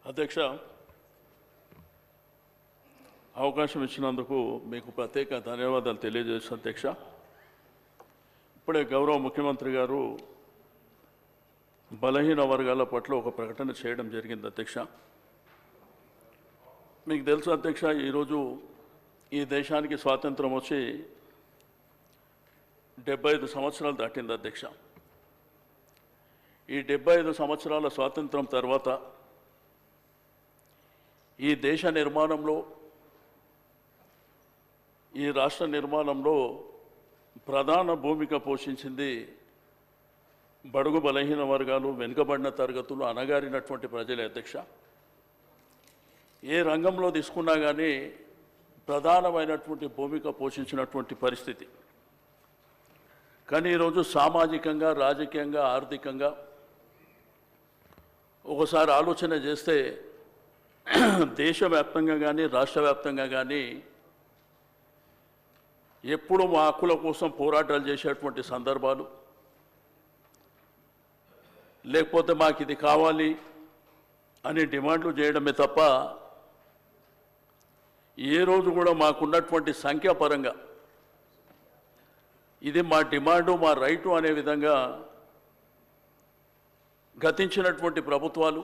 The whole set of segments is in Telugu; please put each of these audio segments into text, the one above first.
అధ్యక్ష, అవకాశం ఇచ్చినందుకు మీకు ప్రత్యేక ధన్యవాదాలు తెలియజేస్తాను అధ్యక్ష. ఇప్పుడే గౌరవ ముఖ్యమంత్రి గారు బలహీన వర్గాల పట్ల ఒక ప్రకటన చేయడం జరిగింది అధ్యక్ష. మీకు తెలుసు అధ్యక్ష, ఈరోజు ఈ దేశానికి స్వాతంత్రం వచ్చి 75 సంవత్సరాలు దాటింది అధ్యక్ష. ఈ 75 సంవత్సరాల స్వాతంత్రం తర్వాత ఈ దేశ నిర్మాణంలో, ఈ రాష్ట్ర నిర్మాణంలో ప్రధాన భూమిక పోషించింది బడుగు బలహీన వర్గాలు, వెనుకబడిన తరగతులు, అణగారినటువంటి ప్రజలే అధ్యక్ష. ఏ రంగంలో తీసుకున్నా కానీ ప్రధానమైనటువంటి భూమిక పోషించినటువంటి పరిస్థితి. కానీ ఈరోజు సామాజికంగా, రాజకీయంగా, ఆర్థికంగా ఒకసారి ఆలోచన చేస్తే దేశవ్యాప్తంగా కానీ రాష్ట్ర వ్యాప్తంగా కానీ ఎప్పుడు మా హక్కుల కోసం పోరాటాలు చేసేటువంటి సందర్భాలు, లేకపోతే మాకు ఇది కావాలి అని డిమాండ్లు చేయడమే తప్ప ఏ రోజు కూడా మాకున్నటువంటి సంఖ్యాపరంగా ఇది మా డిమాండు, మా రైటు అనే విధంగా గతించినటువంటి ప్రభుత్వాలు,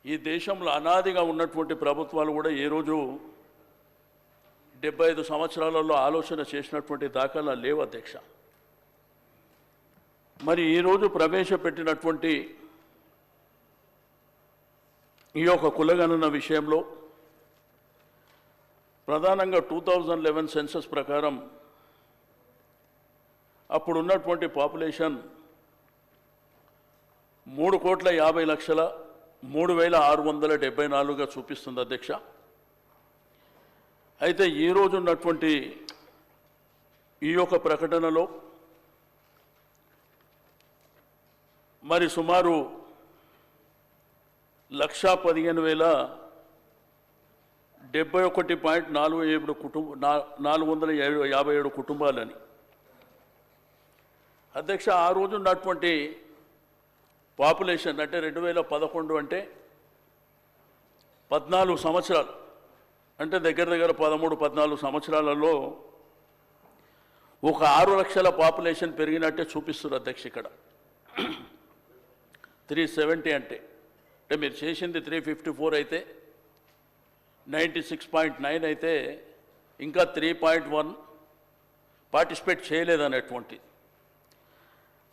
ఈ దేశంలో అనాదిగా ఉన్నటువంటి ప్రభుత్వాలు కూడా ఏ రోజు 75 సంవత్సరాలలో ఆలోచన చేసినటువంటి దాఖలాలు లేవు అధ్యక్ష. మరి ఈరోజు ప్రవేశపెట్టినటువంటి ఈ యొక్క కులగణన విషయంలో ప్రధానంగా 2011 సెన్సస్ ప్రకారం అప్పుడున్నటువంటి పాపులేషన్ 3,50,03,674గా చూపిస్తుంది అధ్యక్ష. అయితే ఈరోజు ఉన్నటువంటి ఈ యొక్క ప్రకటనలో మరి సుమారు 1,15,71.457 కుటుంబాలని అధ్యక్ష. ఆ రోజు ఉన్నటువంటి పాపులేషన్ అంటే 2011 అంటే 14 సంవత్సరాలు, అంటే దగ్గర 13-14 సంవత్సరాలలో ఒక 6 లక్షల పాపులేషన్ పెరిగినట్టే చూపిస్తారు అధ్యక్ష. ఇక్కడ 370 అంటే మీరు చేసింది 354 అయితే 96.9 అయితే ఇంకా 3.1 పార్టిసిపేట్ చేయలేదనేటువంటి.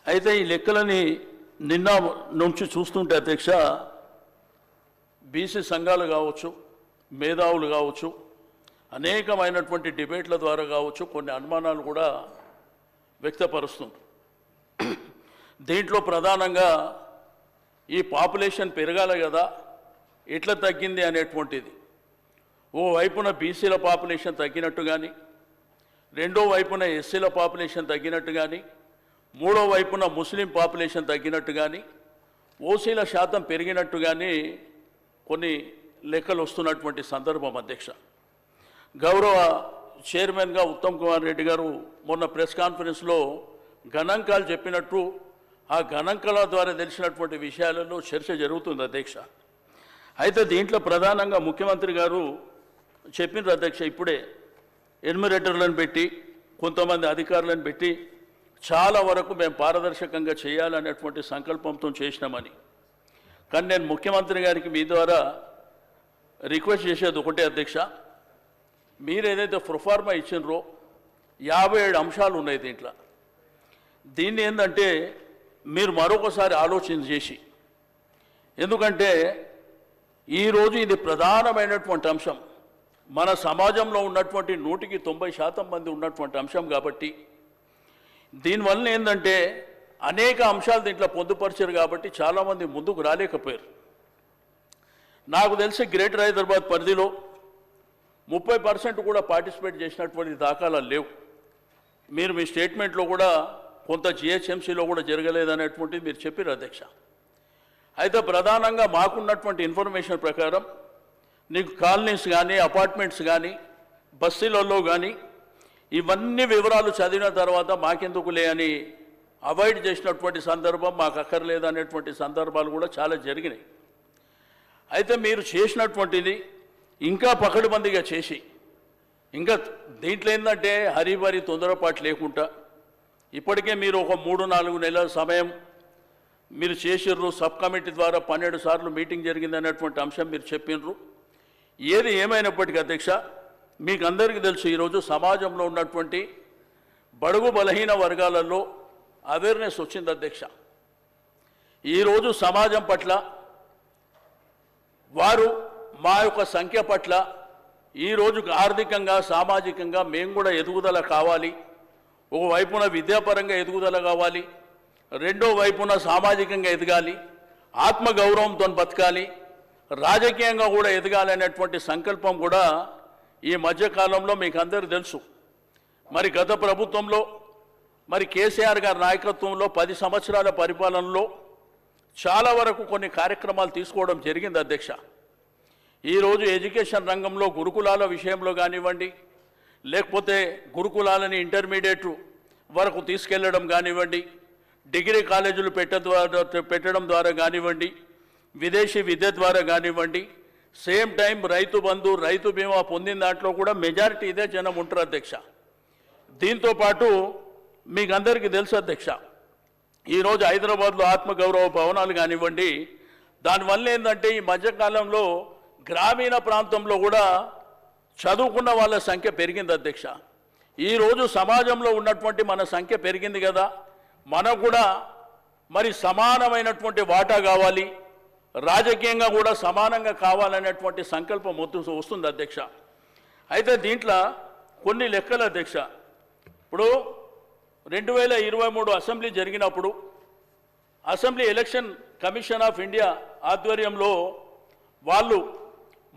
అయితే ఈ లెక్కలని నిన్న నుంచి చూస్తుంటే అధ్యక్ష, బీసీ సంఘాలు కావచ్చు, మేధావులు కావచ్చు, అనేకమైనటువంటి డిబేట్ల ద్వారా కావచ్చు కొన్ని అనుమానాలు కూడా వ్యక్తపరుస్తుంది. దీంట్లో ప్రధానంగా ఈ పాపులేషన్ పెరగాలి కదా, ఎట్లా తగ్గింది అనేటువంటిది. ఓ వైపున బీసీల పాపులేషన్ తగ్గినట్టు కానీ, రెండో వైపున ఎస్సీల పాపులేషన్ తగ్గినట్టు కానీ, మూడో వైపున ముస్లిం పాపులేషన్ తగ్గినట్టు కానీ, ఓసీల శాతం పెరిగినట్టు కానీ కొన్ని లెక్కలు వస్తున్నటువంటి సందర్భం అధ్యక్ష. గౌరవ చైర్మన్గా ఉత్తమ్ కుమార్ రెడ్డి గారు మొన్న ప్రెస్ కాన్ఫరెన్స్లో గణాంకాలు చెప్పినట్టు ఆ గణాంకాల ద్వారా తెలిసినటువంటి విషయాలలో చర్చ జరుగుతుంది అధ్యక్ష. అయితే దీంట్లో ప్రధానంగా ముఖ్యమంత్రి గారు చెప్పినారు అధ్యక్ష, ఇప్పుడే ఎన్యూమరేటర్లను పెట్టి కొంతమంది అధికారులను పెట్టి చాలా వరకు మేము పారదర్శకంగా చేయాలనేటువంటి సంకల్పంతో చేసినామని. కానీ నేను ముఖ్యమంత్రి గారికి మీ ద్వారా రిక్వెస్ట్ చేసేది ఒకటే అధ్యక్ష, మీరు ఏదైతే ప్రొఫార్మా ఇచ్చినరో 57 అంశాలు ఉన్నాయి దీంట్లో. దీన్ని ఏంటంటే మీరు మరొకసారి ఆలోచన చేసి, ఎందుకంటే ఈరోజు ఇది ప్రధానమైనటువంటి అంశం, మన సమాజంలో ఉన్నటువంటి 100% మంది ఉన్నటువంటి అంశం కాబట్టి దీనివల్ల ఏంటంటే అనేక అంశాలు దీంట్లో పొందుపరిచారు కాబట్టి చాలామంది ముందుకు రాలేకపోయారు. నాకు తెలిసి గ్రేటర్ హైదరాబాద్ పరిధిలో 30% కూడా పార్టిసిపేట్ చేసినటువంటి దాఖలాలు లేవు. మీరు మీ స్టేట్మెంట్లో కూడా కొంత జిహెచ్ఎంసీలో కూడా జరగలేదనేటువంటిది మీరు చెప్పారు అధ్యక్ష. అయితే ప్రధానంగా మాకున్నటువంటి ఇన్ఫర్మేషన్ ప్రకారం నీకు కాలనీస్ కానీ, అపార్ట్మెంట్స్ కానీ, బస్తీలలో కానీ ఇవన్నీ వివరాలు చదివిన తర్వాత మాకెందుకులే అని అవాయిడ్ చేసినటువంటి సందర్భం, మాకు అక్కర్లేదనేటువంటి సందర్భాలు కూడా చాలా జరిగినాయి. అయితే మీరు చేసినటువంటిది ఇంకా పకడ్బందీగా చేసి ఇంకా దీంట్లో ఏంటంటే హరిబరి తొందరపాటు లేకుండా ఇప్పటికే మీరు ఒక 3-4 నెలల సమయం మీరు చేసిర్రు. సబ్ కమిటీ ద్వారా 12 సార్లు మీటింగ్ జరిగింది అనేటువంటి అంశం మీరు చెప్పినారు. ఏది ఏమైనప్పటికీ అధ్యక్ష, మీకు అందరికీ తెలుసు ఈరోజు సమాజంలో ఉన్నటువంటి బడుగు బలహీన వర్గాలలో అవేర్నెస్ వచ్చింది అధ్యక్ష. ఈరోజు సమాజం పట్ల వారు మా యొక్క సంఖ్య పట్ల ఈరోజు ఆర్థికంగా సామాజికంగా మేము కూడా ఎదుగుదల కావాలి. ఒకవైపున విద్యాపరంగా ఎదుగుదల కావాలి, రెండో వైపున సామాజికంగా ఎదగాలి, ఆత్మగౌరవంతో బతకాలి, రాజకీయంగా కూడా ఎదగాలి అనేటువంటి సంకల్పం కూడా ఈ మధ్యకాలంలో మీకు అందరికీ తెలుసు. మరి గత ప్రభుత్వంలో మరి కేసీఆర్ గారి నాయకత్వంలో 10 సంవత్సరాల పరిపాలనలో చాలా వరకు కొన్ని కార్యక్రమాలు తీసుకోవడం జరిగింది అధ్యక్ష. ఈరోజు ఎడ్యుకేషన్ రంగంలో గురుకులాల విషయంలో కానివ్వండి, లేకపోతే గురుకులాలని ఇంటర్మీడియట్ వరకు తీసుకెళ్లడం కానివ్వండి, డిగ్రీ కాలేజీలు పెట్టడం ద్వారా కానివ్వండి, విదేశీ విద్య ద్వారా కానివ్వండి, సేమ్ టైం రైతు బంధు రైతు బీమా పొందిన దాంట్లో కూడా మెజారిటీ ఇదే జనం ఉంటారు అధ్యక్ష. దీంతోపాటు మీకు అందరికీ తెలుసు అధ్యక్ష, ఈరోజు హైదరాబాద్లో ఆత్మగౌరవ భవనాలు కానివ్వండి, దానివల్ల ఏంటంటే ఈ మధ్యకాలంలో గ్రామీణ ప్రాంతంలో కూడా చదువుకున్న వాళ్ళ సంఖ్య పెరిగింది అధ్యక్ష. ఈరోజు సమాజంలో ఉన్నటువంటి మన సంఖ్య పెరిగింది కదా, మనకు కూడా మరి సమానమైనటువంటి వాటా కావాలి, రాజకీయంగా కూడా సమానంగా కావాలనేటువంటి సంకల్పం వస్తుంది అధ్యక్ష. అయితే దీంట్లో కొన్ని లెక్కలు అధ్యక్ష. ఇప్పుడు 2023 అసెంబ్లీ జరిగినప్పుడు assembly election commission of India ఆధ్వర్యంలో వాళ్ళు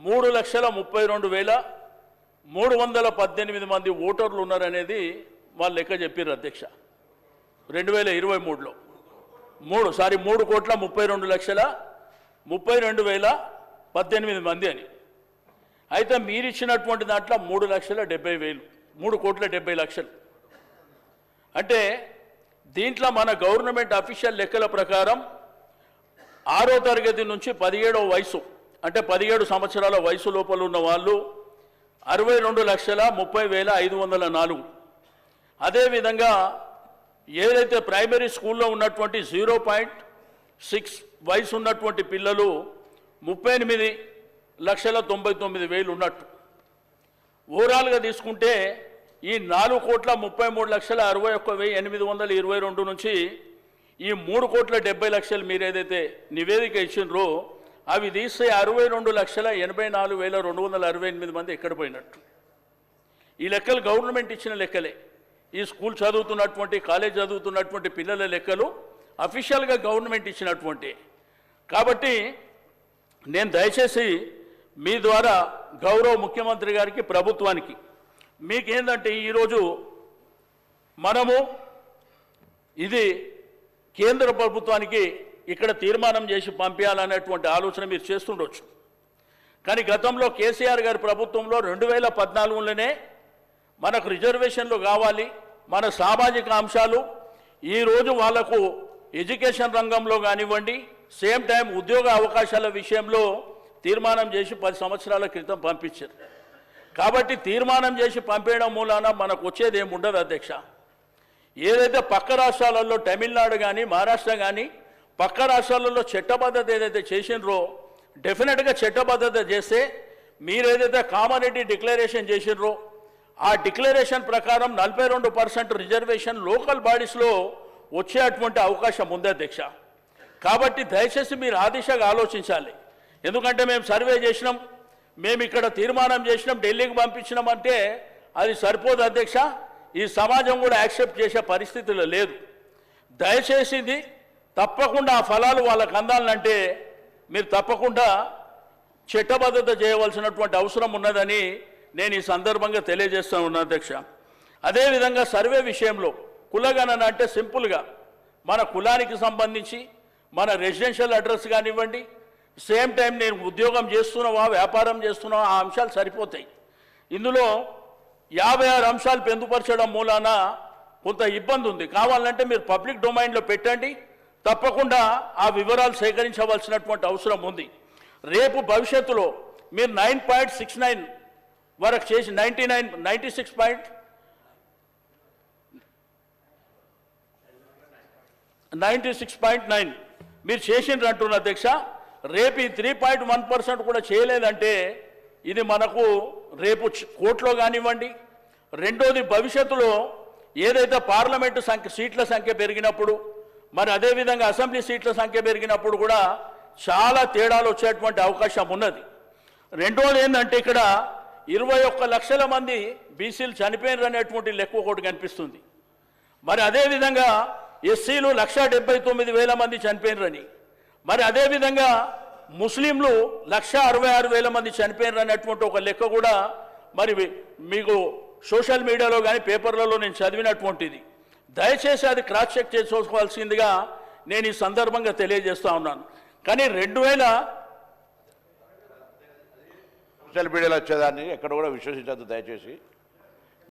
3,32,318 మంది ఓటర్లు ఉన్నారనేది వాళ్ళు లెక్క చెప్పారు అధ్యక్ష. 2023లో 3,32,32,18 మంది అని. అయితే మీరు ఇచ్చినటువంటి దాంట్లో 3,70,000, 3,70,00,000. అంటే దీంట్లో మన గవర్నమెంట్ అఫీషియల్ లెక్కల ప్రకారం 6వ తరగతి నుంచి 17వ వయసు అంటే 17 సంవత్సరాల వయసు లోపల ఉన్న వాళ్ళు 62,30,504. అదేవిధంగా ఏదైతే ప్రైమరీ స్కూల్లో ఉన్నటువంటి 0.6 వయసు ఉన్నటువంటి పిల్లలు 38,99,000 ఉన్నట్టు. ఓవరాల్గా తీసుకుంటే ఈ 4,33,61,822 నుంచి ఈ 3,70,00,000 మీరు ఏదైతే నివేదిక ఇచ్చినారో అవి తీస్తే 62,84,268 మంది ఎక్కడ పోయినట్టు. ఈ లెక్కలు గవర్నమెంట్ ఇచ్చిన లెక్కలే. ఈ స్కూల్ చదువుతున్నటువంటి కాలేజ్ చదువుతున్నటువంటి పిల్లల లెక్కలు అఫీషియల్గా గవర్నమెంట్ ఇచ్చినటువంటి. కాబట్టి నేను దయచేసి మీ ద్వారా గౌరవ ముఖ్యమంత్రి గారికి ప్రభుత్వానికి మీకేందంటే ఈరోజు మనము ఇది కేంద్ర ప్రభుత్వానికి ఇక్కడ తీర్మానం చేసి పంపించాలనేటువంటి ఆలోచన మీరు చేస్తుండొచ్చు. కానీ గతంలో కేసీఆర్ గారి ప్రభుత్వంలో 2014లోనే మనకు రిజర్వేషన్లు కావాలి, మన సామాజిక అంశాలు ఈరోజు వాళ్లకు ఎడ్యుకేషన్ రంగంలో కానివ్వండి, సేమ్ టైం ఉద్యోగ అవకాశాల విషయంలో తీర్మానం చేసి 10 సంవత్సరాల క్రితం పంపించారు. కాబట్టి తీర్మానం చేసి పంపేయడం మూలాన మనకు వచ్చేది ఏముండదు అధ్యక్ష. ఏదైతే పక్క రాష్ట్రాలలో తమిళనాడు కానీ మహారాష్ట్ర కానీ పక్క రాష్ట్రాలలో చట్టబద్ధత ఏదైతే చేసినరో డెఫినెట్గా చట్టబద్ధత చేస్తే మీరేదైతే కామనిటీ డిక్లరేషన్ చేసినరో ఆ డిక్లరేషన్ ప్రకారం 42% రిజర్వేషన్ లోకల్ బాడీస్లో వచ్చేటువంటి అవకాశం ఉంది అధ్యక్ష. కాబట్టి దయచేసి మీరు ఆ దిశగా ఆలోచించాలి. ఎందుకంటే మేము సర్వే చేసినాం, మేము ఇక్కడ తీర్మానం చేసినాం, ఢిల్లీకి పంపించినాం అంటే అది సరిపోదు అధ్యక్ష. ఈ సమాజం కూడా యాక్సెప్ట్ చేసే పరిస్థితుల్లో లేదు. దయచేసి ఇది తప్పకుండా ఆ ఫలాలు వాళ్ళకు అందాలంటే మీరు తప్పకుండా చట్టబద్ధత చేయవలసినటువంటి అవసరం ఉన్నదని నేను ఈ సందర్భంగా తెలియజేస్తూ ఉన్నాను అధ్యక్ష. అదేవిధంగా సర్వే విషయంలో కులగణన అంటే సింపుల్గా మన కులానికి సంబంధించి మన రెసిడెన్షియల్ అడ్రస్ కానివ్వండి, సేమ్ టైం నేను ఉద్యోగం చేస్తున్నావా వ్యాపారం చేస్తున్నావా ఆ అంశాలు సరిపోతాయి. ఇందులో 56 అంశాలు పొందుపరచడం మూలాన కొంత ఇబ్బంది ఉంది. కావాలంటే మీరు పబ్లిక్ డొమైన్లో పెట్టండి, తప్పకుండా ఆ వివరాలు సేకరించవలసినటువంటి అవసరం ఉంది. రేపు భవిష్యత్తులో మీరు 9.69 వరకు చేసి 96.9 మీరు చేసిండ్రు అంటున్న అధ్యక్ష. రేపు ఈ 3.1% కూడా చేయలేదంటే ఇది మనకు రేపు కోర్టులో కానివ్వండి. రెండోది, భవిష్యత్తులో ఏదైతే పార్లమెంటు సీట్ల సంఖ్య పెరిగినప్పుడు, మరి అదేవిధంగా అసెంబ్లీ సీట్ల సంఖ్య పెరిగినప్పుడు కూడా చాలా తేడాలు వచ్చేటువంటి అవకాశం ఉన్నది. రెండోది ఏంటంటే ఇక్కడ 21 లక్షల మంది బీసీలు చనిపోయినారు అనేటువంటి లెక్క ఒకటి కనిపిస్తుంది. మరి అదేవిధంగా ఎస్సీలు 1,79,000 మంది చనిపోయినారని, మరి అదేవిధంగా ముస్లింలు 1,66,000 మంది చనిపోయినారు అనేటువంటి ఒక లెక్క కూడా మరి మీకు సోషల్ మీడియాలో కానీ పేపర్లలో నేను చదివినటువంటిది. దయచేసి అది క్రాస్ చెక్ చేసుకోవాల్సిందిగా నేను ఈ సందర్భంగా తెలియజేస్తా ఉన్నాను. కానీ 2000 సోషల్ మీడియాలో వచ్చేదాన్ని ఎక్కడ కూడా విశ్వసించద్దు దయచేసి.